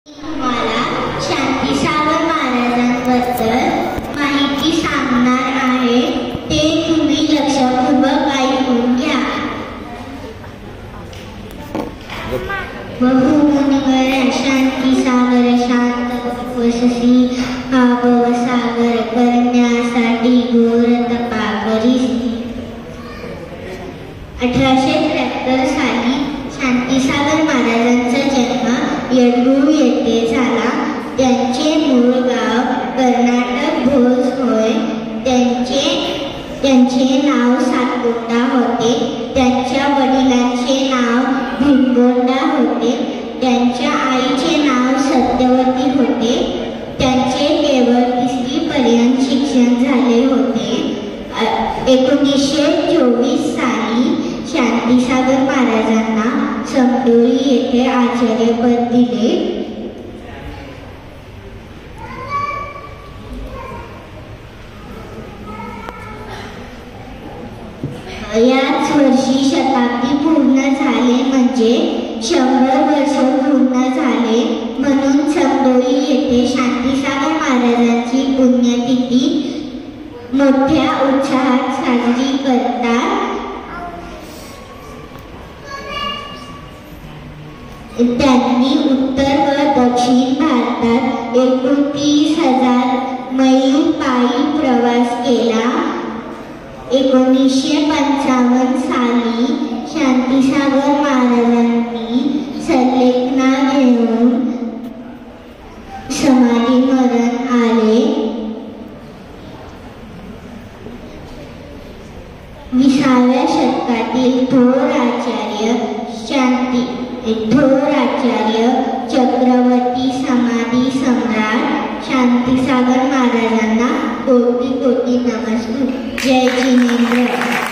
तुम्हाला शांतीसागर महाराजांबद्दल माहिती सांगणार आहे, ते तुम्ही लक्षपूर्वक ऐकून घ्या. बहुमुनिवर शांतीसागर शांत उपवससी, हा भवसागर करण्यासाठी घोर तपा करीसी. 1873 साली शांतीसागर महाराजांचा जन्म येडगूळ येथे झाला. त्यांचे मूळ गाव कर्नाटक भोज होय. त्यांचे नाव सातगोंडा होते. त्यांच्या वडिलांचे नाव भिंगोंडा होते. त्यांच्या आईचे नाव सत्यवती होते. त्यांचे केवळ 3री पर्यंत शिक्षण झाले होते. 1924 साली शांतीसागर महाराजांना समडोळी येथे आचार्यपद दिले. याच वर्षी शताब्दी पूर्ण झाले, म्हणजे 100 वर्ष पूर्ण झाले. म्हणून समडोळी येथे शांतीसागर महाराजांची पुण्यतिथी मोठ्या उत्साहात साजरी करतात. त्यांनी उत्तर व दक्षिण भारतात 29,000 मैल पायी प्रवास केला. 1955 साली शांतीसागर महाराजांनी संलेखना घेऊन समाधी मरण आले. 20व्या शतकातील थोर आचार्य चक्रवर्ती समाधी सम्राट शांतीसागर महाराजांना कोटी कोटी नमस्कार. जय जिनेंद्र.